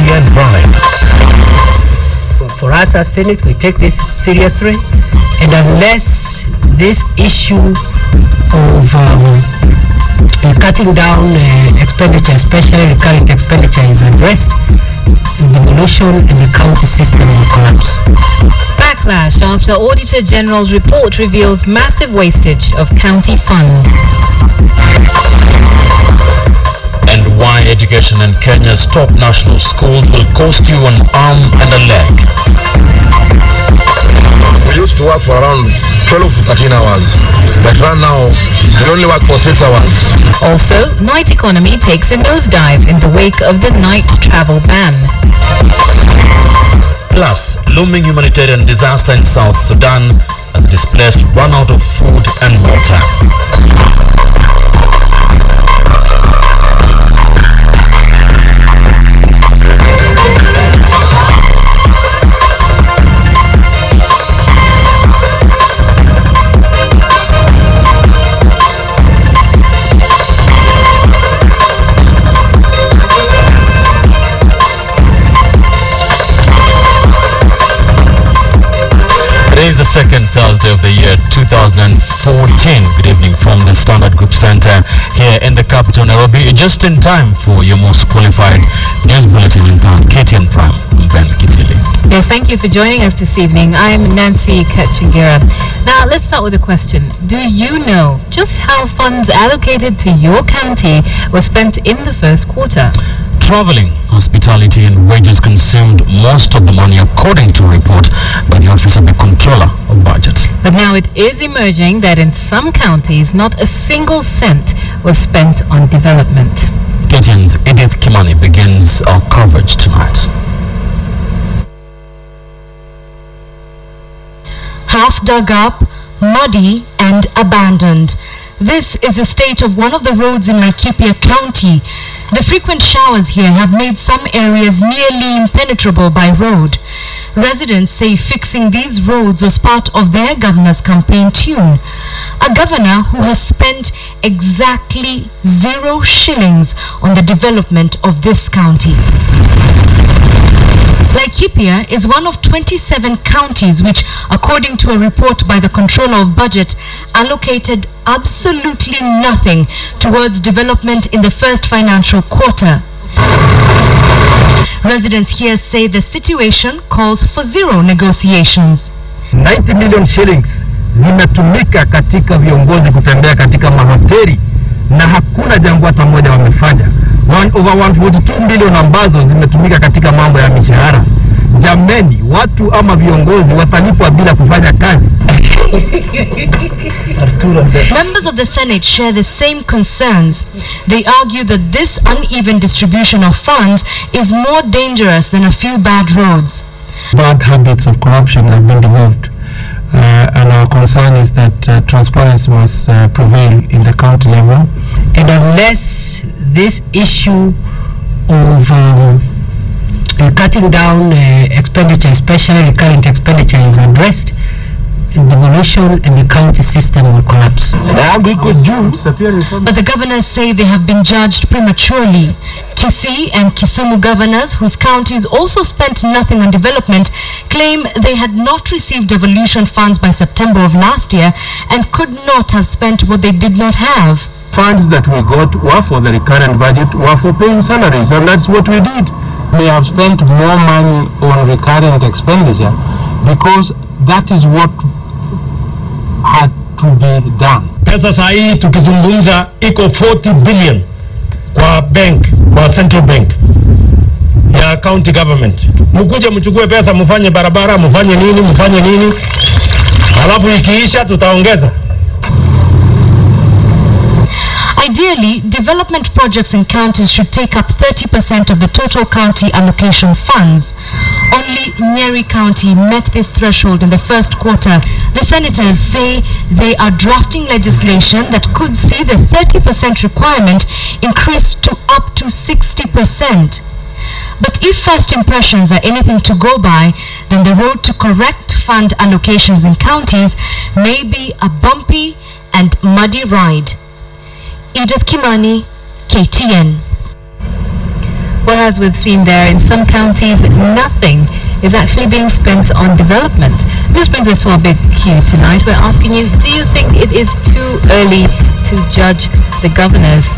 KTN Prime. For us as Senate, we take this seriously, and unless this issue of cutting down expenditure, especially the current expenditure, is addressed, devolution in the county system will collapse. Backlash after Auditor General's report reveals massive wastage of county funds. And why education in Kenya's top national schools will cost you an arm and a leg. We used to work for around 12 to 13 hours, but right now we only work for 6 hours. Also, night economy takes a nosedive in the wake of the night travel ban. Plus, looming humanitarian disaster in South Sudan as the displaced run out of food and water. Today is the second Thursday of the year 2014. Good evening from the Standard Group Center here in the capital Nairobi. Just in time for your most qualified news bulletin in town, KTN Prime. I'm Ben Kitili. Yes, thank you for joining us this evening. I'm Nancy Kachingira. Now, let's start with a question. Do you know just how funds allocated to your county were spent in the first quarter? Traveling, hospitality and wages consumed most of the money, according to a report by the Office of the Controller of Budget. But now it is emerging that in some counties, not a single cent was spent on development. KTN's Edith Kimani begins our coverage tonight. Half dug up, muddy and abandoned. This is the state of one of the roads in Laikipia County. The frequent showers here have made some areas nearly impenetrable by road. Residents say fixing these roads was part of their governor's campaign tune. A governor who has spent exactly 0 shillings on the development of this county. Laikipia is one of 27 counties which, according to a report by the Controller of Budget, allocated absolutely nothing towards development in the first financial quarter. Residents here say the situation calls for zero negotiations. 90 million shillings zimetumika katika viongozi kutembea katika mahoteli na hakuna jambo hata moja wamefanya. Over 142 million ambazo zimetumika katika mambo ya mishahara. Jameni, watu ama viongozi watalipwa bila kufanya kazi. Members of the Senate share the same concerns. They argue that this uneven distribution of funds is more dangerous than a few bad roads. Bad habits of corruption have been developed, and our concern is that transparency must prevail in the county level. And unless this issue of cutting down expenditure, especially current expenditure, is addressed, devolution in the county system will collapse. But the governors say they have been judged prematurely. Kisii and Kisumu governors, whose counties also spent nothing on development, claim they had not received devolution funds by September of last year and could not have spent what they did not have. Funds that we got were for the recurrent budget, were for paying salaries, and that's what we did. We have spent more money on recurrent expenditure because that is what had to be done. Pesa saa hii tukizungumza iko 40 billion kwa bank, kwa central bank ya county government. Mkuje mchukue pesa mfanye barabara, mfanye nini, halafu ikiisha tutaongeza. Ideally, development projects in counties should take up 30% of the total county allocation funds. Only Nyeri County met this threshold in the first quarter. The senators say they are drafting legislation that could see the 30% requirement increased to up to 60%. But if first impressions are anything to go by, then the road to correct fund allocations in counties may be a bumpy and muddy ride. Edith Kimani, KTN. Whereas we've seen there in some counties, nothing is actually being spent on development. This brings us to our big cue tonight. We're asking you, do you think it is too early to judge the governors?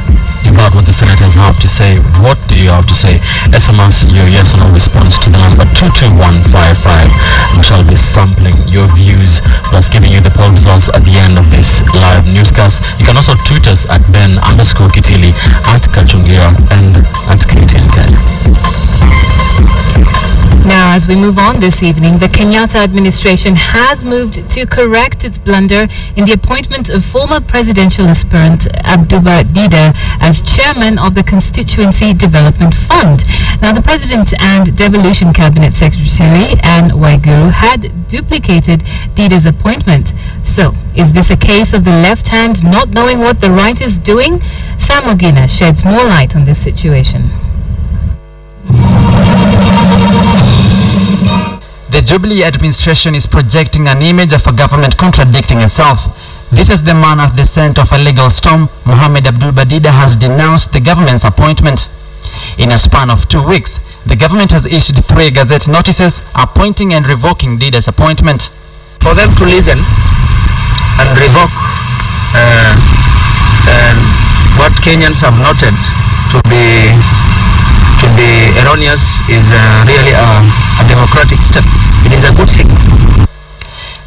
You've heard what the senators have to say. What do you have to say? SMS your yes or no response to the number 22155. We shall be sampling your views plus giving you the poll results at the end of this live newscast. You can also tweet us at Ben_Kitili, at Kachungira, and at KTN Kenya. Now, as we move on this evening, the Kenyatta administration has moved to correct its blunder in the appointment of former presidential aspirant Abduba Dida as chairman of the Constituency Development Fund. Now, the president and devolution cabinet secretary, Anne Waiguru, had duplicated Dida's appointment. So, is this a case of the left hand not knowing what the right is doing? Sam Ogina sheds more light on this situation. The Jubilee administration is projecting an image of a government contradicting itself. This is the man at the center of a legal storm. Mohamed Abduba Dida has denounced the government's appointment. In a span of 2 weeks, the government has issued 3 gazette notices appointing and revoking Dida's appointment. For them to listen and revoke what Kenyans have noted to be erroneous is really a democratic step. It is a good thing.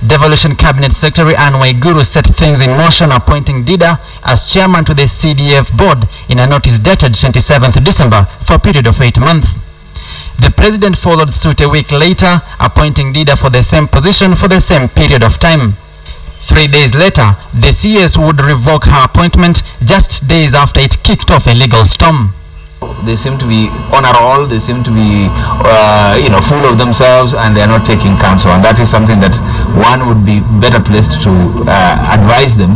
Devolution Cabinet Secretary Anne Waiguru set things in motion, appointing Dida as chairman to the CDF board in a notice dated 27th December for a period of 8 months. The president followed suit a week later, appointing Dida for the same position for the same period of time. 3 days later, the CS would revoke her appointment just days after it kicked off a legal storm. They seem to be on a roll, they seem to be full of themselves, and they are not taking counsel, and that is something that one would be better placed to advise them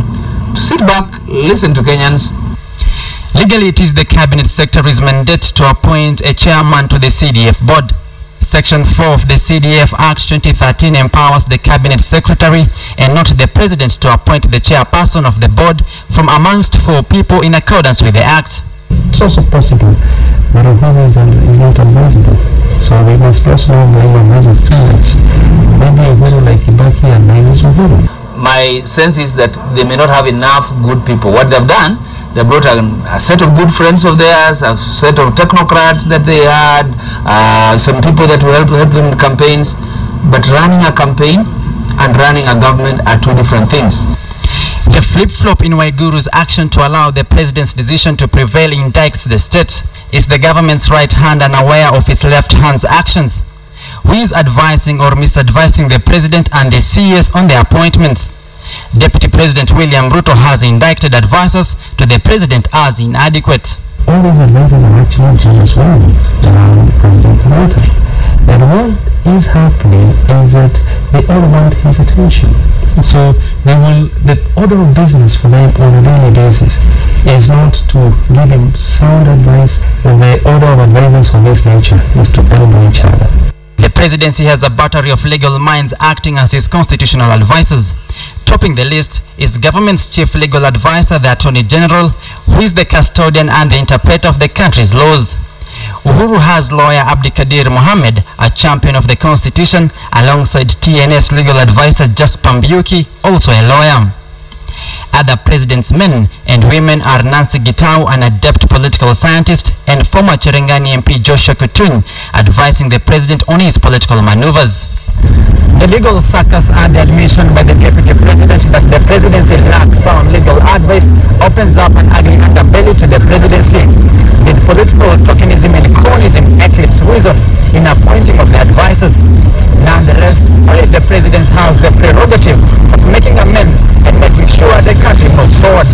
to sit back, listen to Kenyans. Legally, it is the cabinet secretary's mandate to appoint a chairman to the CDF board. Section 4 of the CDF Act 2013 empowers the cabinet secretary and not the president to appoint the chairperson of the board from amongst 4 people in accordance with the act. It's also possible that Uhuru is not advisable. So we must also know that he advises too much. Maybe Uhuru, like Kibaki, advises Uhuru. My sense is that they may not have enough good people. What they've done, they brought a set of good friends of theirs, a set of technocrats that they had, some people that will help them in campaigns. But running a campaign and running a government are 2 different things. The flip-flop in Waiguru's action to allow the president's decision to prevail indicts the state. Is the government's right hand unaware of its left hand's actions? Who is advising or misadvising the president and the CS on their appointments? Deputy President William Ruto has indicted advisors to the president as inadequate. All these advisors are actually jealous around President Kenyatta. And what is happening is that they all want his attention. So the order of business for them on a daily basis is not to give him sound advice, and the order of advisors of this nature is to elbow each other. The presidency has a battery of legal minds acting as his constitutional advisors. Topping the list is government's chief legal advisor, the Attorney General, who is the custodian and the interpreter of the country's laws. Uhuru has lawyer Abdikadir Mohammed, a champion of the constitution, alongside TNS legal advisor Jasper Mbiuki, also a lawyer. Other president's men and women are Nancy Gitau, an adept political scientist, and former Cherengani MP Joshua Kutun, advising the president on his political maneuvers. The legal circus and the admission by the deputy president that the presidency lacks sound legal advice opens up an ugly underbelly to the presidency. Did political tokenism and cronyism eclipse reason in appointing of the advisors? Nonetheless, only the president has the prerogative of making amends and making sure the country moves forward.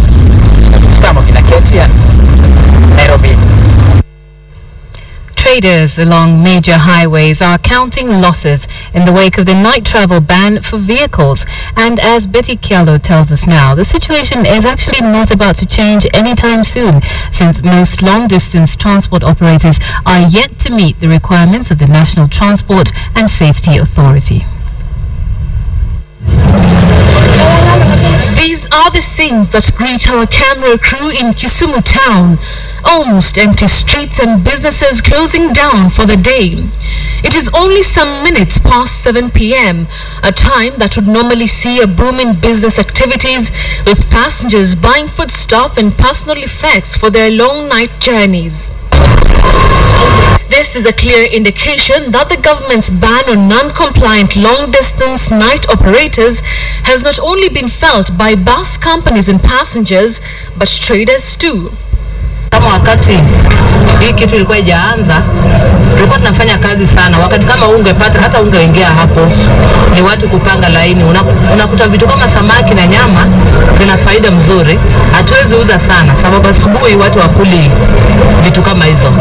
Samogina, KTN, Nairobi. Traders along major highways are counting losses in the wake of the night travel ban for vehicles. And as Betty Kialo tells us now, the situation is actually not about to change anytime soon, since most long-distance transport operators are yet to meet the requirements of the National Transport and Safety Authority. These are the scenes that greet our camera crew in Kisumu town almost empty streets and businesses closing down for the day. It is only some minutes past 7 p.m., a time that would normally see a boom in business activities, with passengers buying foodstuff and personal effects for their long night journeys. This is a clear indication that the government's ban on non-compliant long-distance night operators has not only been felt by bus companies and passengers, but traders too. Kama wakati hii kitu ilikuwa ijaanza, tulikuwa tunafanya kazi sana. Wakati kama ungepata hata ungeingia hapo, ni watu kupanga laini. Unakuta vitu kama samaki na nyama zina faida mzuri. Hatuwezi uza sana sababu asubuhi watu wakuli vitu kama hizo.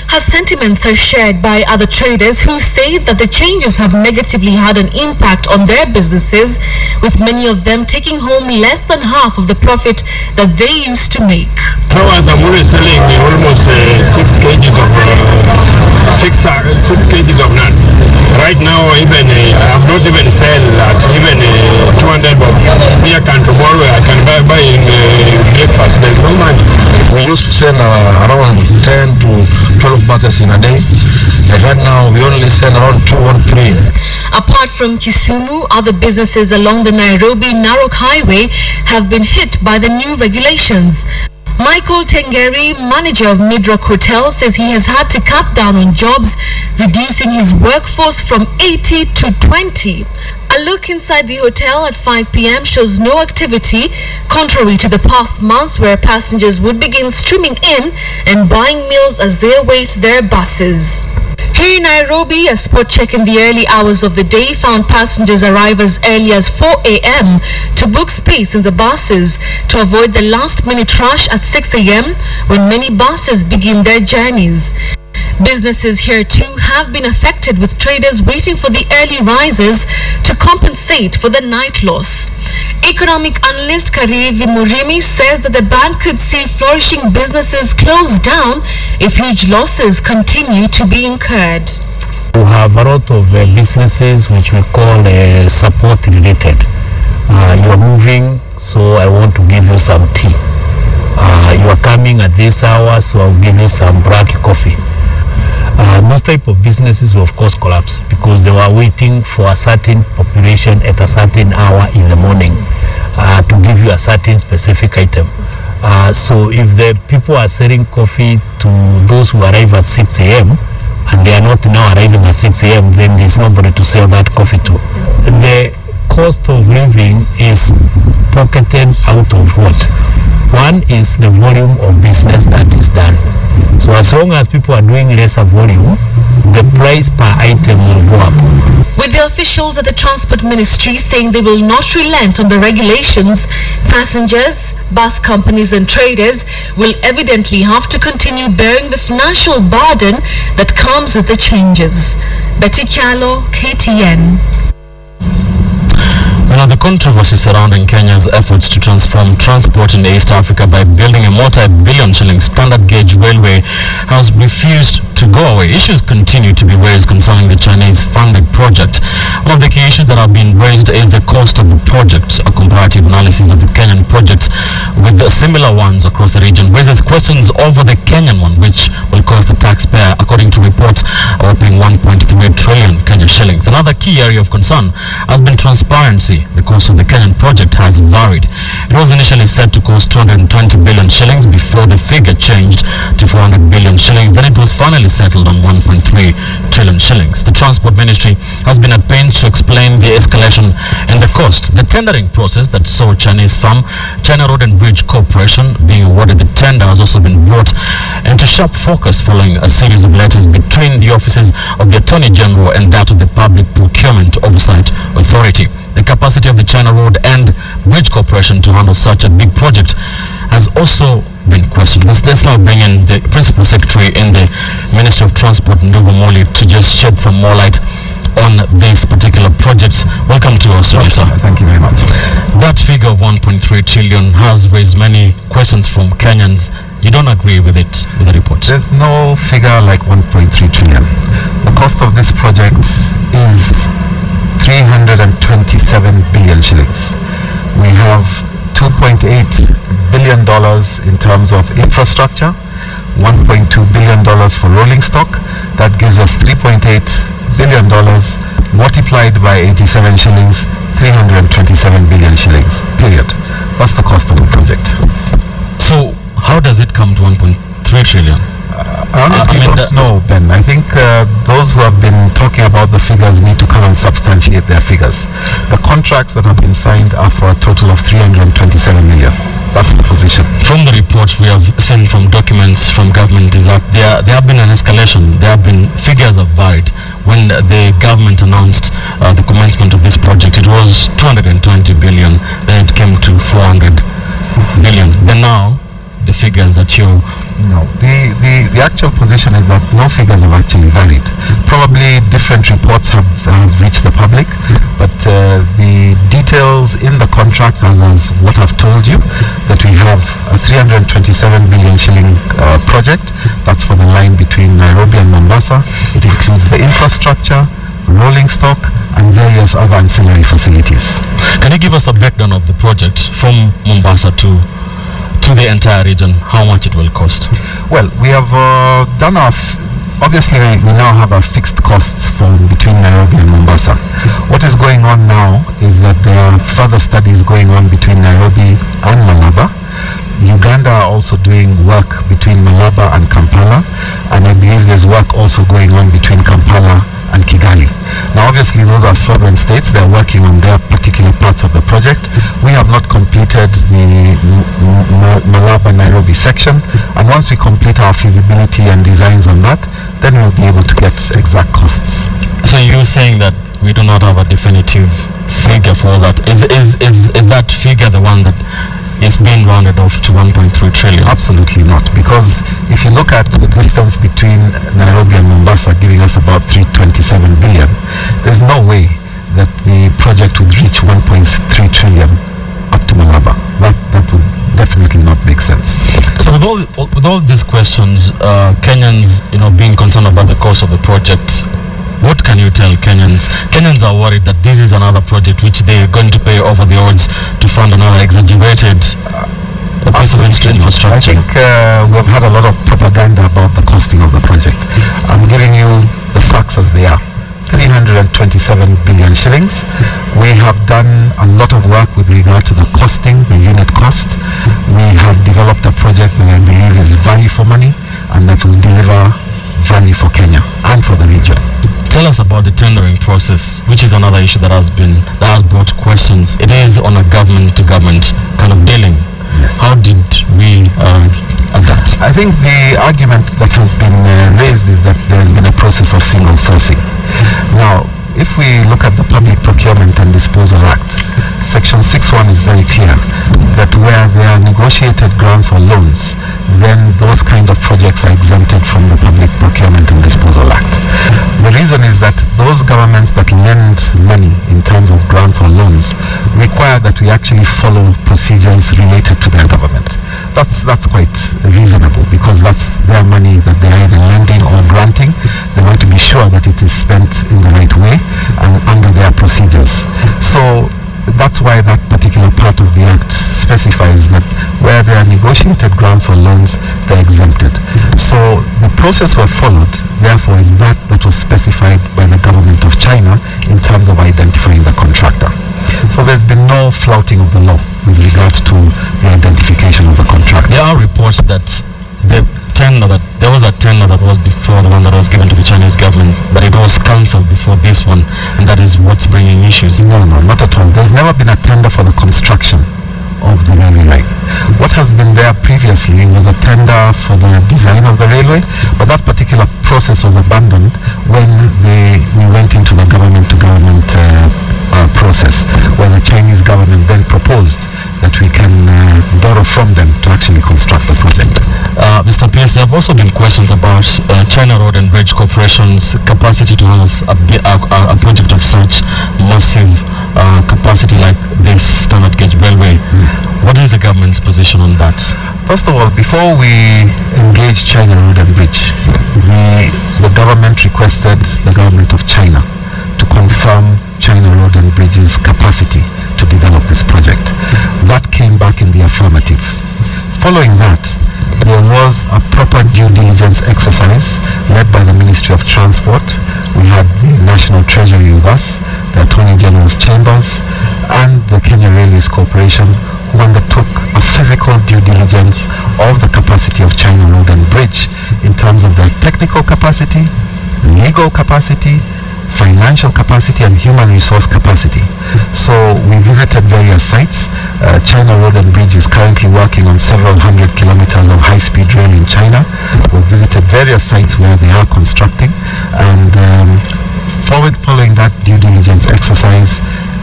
Her sentiments are shared by other traders who state that the changes have negatively had an impact on their businesses, with many of them taking home less than half of the profit that they used to make. Flowers, I'm only selling almost 6 kgs of 6 kgs of nuts. Right now, even I have not even sell at even 200, but here tomorrow I can buy in breakfast. There's no money. We used to sell around 10 to 12 buses in a day, and right now we only sell around 2 or 3. Apart from Kisumu, other businesses along the Nairobi-Narok highway have been hit by the new regulations. Michael Tengeri, manager of Midrock Hotel, says he has had to cut down on jobs, reducing his workforce from 80 to 20. A look inside the hotel at 5 p.m. shows no activity, contrary to the past months where passengers would begin streaming in and buying meals as they await their buses. Here in Nairobi, a spot check in the early hours of the day found passengers arrive as early as 4 a.m. to book space in the buses to avoid the last-minute rush at 6 a.m. when many buses begin their journeys. Businesses here too have been affected, with traders waiting for the early risers to compensate for the night loss. Economic analyst Karivi Murimi says that the ban could see flourishing businesses close down if huge losses continue to be incurred. We have a lot of businesses which we call support related. You are moving, so I want to give you some tea. You are coming at this hour, so I'll give you some black coffee. Those type of businesses will of course collapse because they were waiting for a certain population at a certain hour in the morning to give you a certain specific item. So if the people are selling coffee to those who arrive at 6 a.m. and they are not now arriving at 6 a.m., then there's nobody to sell that coffee to. The cost of living is pocketed out of what? One is the volume of business that is done. So as long as people are doing lesser volume, the price per item will go up. With the officials at the Transport Ministry saying they will not relent on the regulations, passengers, bus companies and traders will evidently have to continue bearing the financial burden that comes with the changes. Betty Kyalo, KTN. Now, the controversy surrounding Kenya's efforts to transform transport in East Africa by building a multi-billion shilling standard gauge railway has refused to go away. Issues continue to be raised concerning the Chinese-funded project. One of the key issues that have been raised is the cost of the project. A comparative analysis of the Kenyan projects with the similar ones across the region raises questions over the Kenyan one, which will cost the taxpayer, according to reports, whopping 1.3 trillion Kenyan shillings. Another key area of concern has been transparency. The cost of the Kenyan project has varied. It was initially said to cost 220 billion shillings before the figure changed to 400 billion shillings. Then it was finally settled on 1.3 trillion shillings. The Transport Ministry has been at pains to explain the escalation in the cost. The tendering process that saw Chinese firm China Road and Bridge Corporation being awarded the tender has also been brought into sharp focus following a series of letters between the offices of the Attorney General and that of the Public Procurement Oversight Authority. The capacity of the China Road and Bridge Corporation to handle such a big project has also been questioned. Let's now bring in the Principal Secretary in the Ministry of Transport, Nduvu Moli, to just shed some more light on this particular project. Welcome to us, sir. Thank you very much. That figure of 1.3 trillion has raised many questions from Kenyans. You don't agree with it, with the report? There's no figure like 1.3 trillion. The cost of this project is 327 billion shillings. We have $2.8 billion in terms of infrastructure. $1.2 billion for rolling stock. That gives us $3.8 billion multiplied by 87 shillings, 327 billion shillings, period. That's the cost of the project. So how does it come to 1.3 trillion? I honestly don't know, Ben. I think those who have been talking about the figures need to come and substantiate their figures. The contracts that have been signed are for a total of 327 million. That's the position. From the reports we have seen from documents from government is that there have been an escalation. There have been figures have varied. When the government announced the commencement of this project, it was 220 billion. Then it came to 400 billion. Then now the figures that you... No, the actual position is that no figures have actually varied. Probably different reports have reached the public, but the details in the contract are as what I've told you, that we have a 327 billion shilling project. That's for the line between Nairobi and Mombasa. It includes the infrastructure, rolling stock, and various other ancillary facilities. Can you give us a breakdown of the project from Mombasa to the entire region, how much it will cost? Well, we have done our obviously we now have a fixed cost from between Nairobi and Mombasa. What is going on now is that there are further studies going on between Nairobi and Malaba. Uganda are also doing work between Malaba and Kampala, and I believe there's work also going on between Kampala and Kigali. Now obviously those are sovereign states, they're working on their particular parts of the project. We have not completed the Malaba-Nairobi section, and once we complete our feasibility and designs on that, then we'll be able to get exact costs. So you're saying that we do not have a definitive figure for that. Is that figure the one that is being rounded off to 1.3 trillion? Absolutely not, because if you look at the distance between Nairobi and Mombasa giving us about 327 billion, there's no way that the project would reach 1.3 trillion up to Malaba. That would definitely not make sense. So with all these questions, Kenyans, being concerned about the cost of the project, what can you tell Kenyans? Kenyans are worried that this is another project which they are going to pay over the odds to fund another exaggerated piece of infrastructure. I think we've had a lot of propaganda about the costing of the project. I'm giving you the facts as they are. 327 billion shillings. We have done a lot of work with regard to the costing, the unit cost. We have developed a project that I believe is value for money and that will deliver value for Kenya and for the region. Tell us about the tendering process, which is another issue that has brought questions. It is on a government-to-government kind of dealing. Yes. How did we adapt? I think the argument that has been raised is that there's been a process of single sourcing. Now, if we look at the Public Procurement and Disposal Act, Section 6(1) is very clear that where there are negotiated grants or loans, then those kind of projects are exempted from the Public Procurement and Disposal Act. The reason is that those governments that lend money in terms of grants or loans require that we actually follow procedures related to their government. That's quite reasonable, because that's their money that they're either lending or granting. They want to be sure that it is spent in the right way and under their procedures. So that's why that particular part of the Act specifies that where there are negotiated grants or loans, they're exempted. So the process we've followed, therefore, is that was specified by the government of China in terms of identifying the contractor. So there's been no flouting of the law with regard to the identification of the contractor. There are reports that there was a tender that was before the one that was given to the Chinese government, but it was cancelled before this one, and that is what's bringing issues. No, not at all. There's never been a tender for the construction of the railway line. What has been there previously was a tender for the design of the railway, but that particular process was abandoned when we went into the government-to-government process, where the Chinese government then proposed that we can borrow from them to actually construct the project. Mr. Pierce, there have also been questions about China Road and Bridge Corporation's capacity to house a project of such massive capacity like this standard gauge railway. What is the government's position on that? First of all, before we engaged China Road and Bridge, the government requested the government of China to confirm China Road and Bridge's capacity to develop this project. That came back in the affirmative. Following that, there was a proper due diligence exercise led by the Ministry of Transport. We had the National Treasury with us, the Attorney General's Chambers, and the Kenya Railways Corporation, who undertook a physical due diligence of the capacity of China Road and Bridge in terms of their technical capacity, legal capacity, financial capacity, and human resource capacity. So we visited various sites. China Road and Bridge is currently working on several hundred kilometers of high-speed rail in China. We visited various sites where they are constructing, and following that due diligence exercise,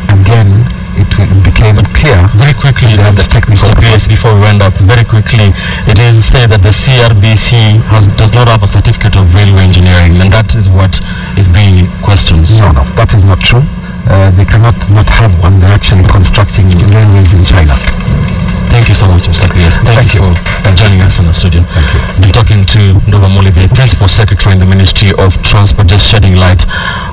again, it became clear very quickly that the technical before we went up very quickly, it is said that the CRBC does not have a certificate of railway engineering, and that is what is being questioned. No, that is not true. They cannot not have one. They're actually constructing railways in China. Thank you so much, Mr. Krias. Thank you for joining us in the studio. Thank you. Been talking to Nova Molive, Principal Secretary in the Ministry of Transport, just shedding light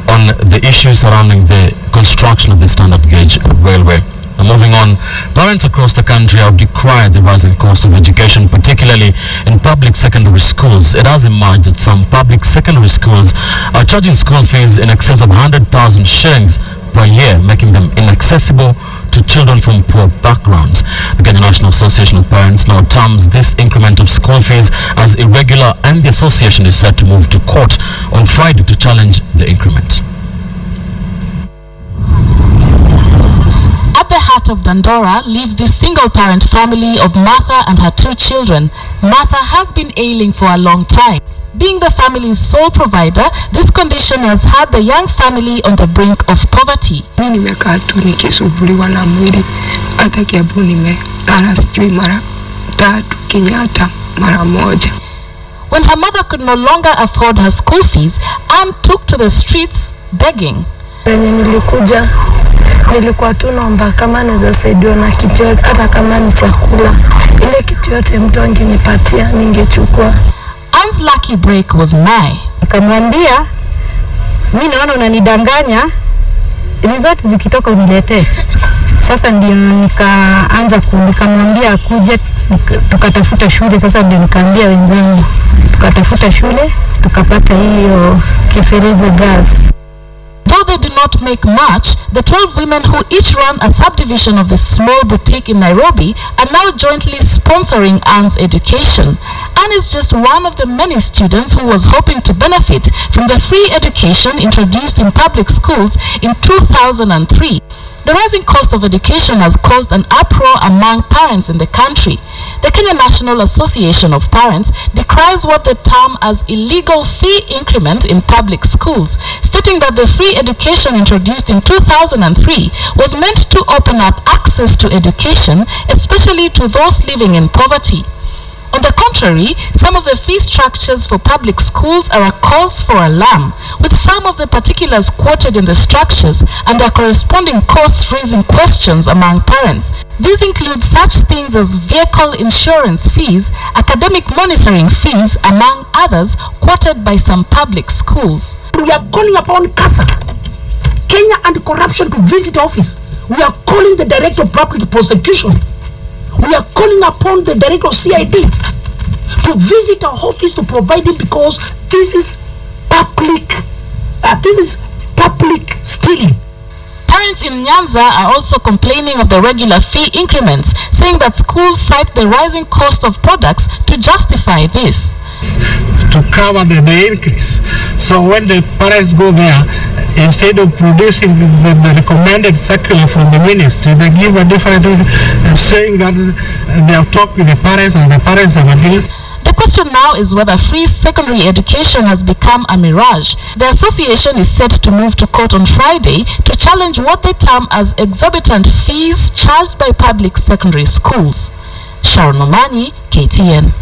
on the issues surrounding the construction of the standard gauge railway. Now, moving on, parents across the country have decried the rising cost of education, particularly in public secondary schools. It has emerged that some public secondary schools are charging school fees in excess of 100,000 shillings per year, making them inaccessible to children from poor backgrounds. The Kenya National Association of Parents now terms this increment of school fees as irregular, and the association is set to move to court on Friday to challenge the increment. At the heart of Dandora lives this single-parent family of Martha and her 2 children. Martha has been ailing for a long time. Being the family's sole provider, this condition has had the young family on the brink of poverty. When her mother could no longer afford her school fees, Anne took to the streets begging. Nilikuwa tu naomba kama naweza saidiwa na kitu, hata kama ni chakula, ile kitu yote mtu angenipatia ningechukua. Anne's lucky break was nigh. Nikamwambia, mimi naona unanidanganya, result zikitoka uniletee. Sasa ndio nikaanza nikamwambia akuje tukatafuta shule. Sasa ndio nikaambia wenzangu tukatafuta shule, tukapata hiyo Kiferego Girls. Though they do not make much, the 12 women who each run a subdivision of the small boutique in Nairobi are now jointly sponsoring Anne's education. Anne is just one of the many students who was hoping to benefit from the free education introduced in public schools in 2003. The rising cost of education has caused an uproar among parents in the country. The Kenya National Association of Parents decries what they term as illegal fee increment in public schools, stating that the free education introduced in 2003 was meant to open up access to education, especially to those living in poverty. On the contrary, some of the fee structures for public schools are a cause for alarm, with some of the particulars quoted in the structures and their corresponding costs raising questions among parents. These include such things as vehicle insurance fees, academic monitoring fees, among others, quoted by some public schools. We are calling upon CASA, Kenya Anti-Corruption, to visit office. We are calling the Director of Public Prosecution. We are calling upon the Director of CID to visit our office to provide it, because this is public stealing. Parents in Nyanza are also complaining of the regular fee increments, saying that schools cite the rising cost of products to justify this. To cover the increase. So when the parents go there, instead of producing the recommended circular from the ministry, they give a different saying that they have talked with the parents and the parents have agreed. The question now is whether free secondary education has become a mirage. The association is set to move to court on Friday to challenge what they term as exorbitant fees charged by public secondary schools. Sharon Omani, KTN.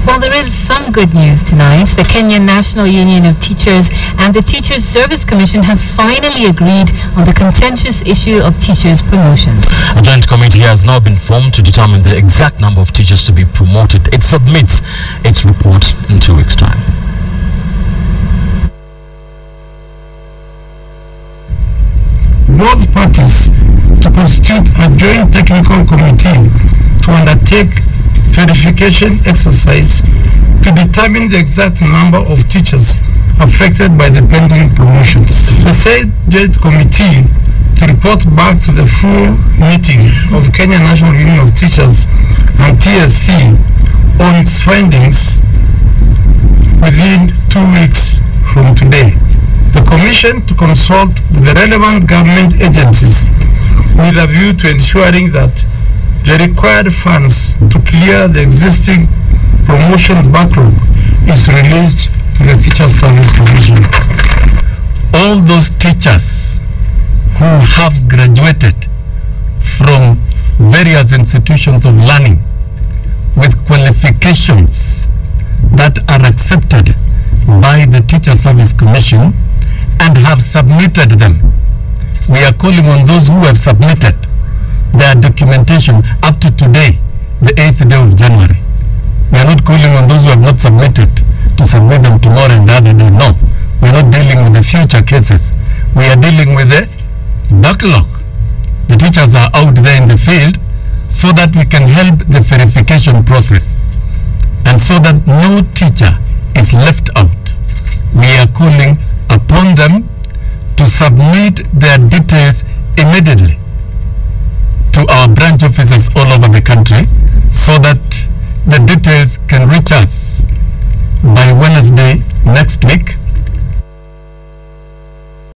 Well, there is some good news tonight. The Kenya National Union of Teachers and the Teachers Service Commission have finally agreed on the contentious issue of teachers' promotions. A joint committee has now been formed to determine the exact number of teachers to be promoted. It submits its report in 2 weeks' time. Both parties to constitute a joint technical committee to undertake verification exercise to determine the exact number of teachers affected by the pending promotions. The said Joint Committee to report back to the full meeting of Kenya National Union of Teachers and TSC on its findings within 2 weeks from today. The Commission to consult with the relevant government agencies with a view to ensuring that the required funds to clear the existing promotion backlog is released to the Teachers Service Commission. All those teachers who have graduated from various institutions of learning with qualifications that are accepted by the Teacher Service Commission and have submitted them. We are calling on those who have submitted their documentation up to today, the 8th day of January. We are not calling on those who have not submitted to submit them tomorrow and the other day. No, we are not dealing with the future cases. We are dealing with the backlog. The teachers are out there in the field so that we can help the verification process and so that no teacher is left out. We are calling upon them to submit their details immediately to our branch offices all over the country so that the details can reach us by Wednesday next week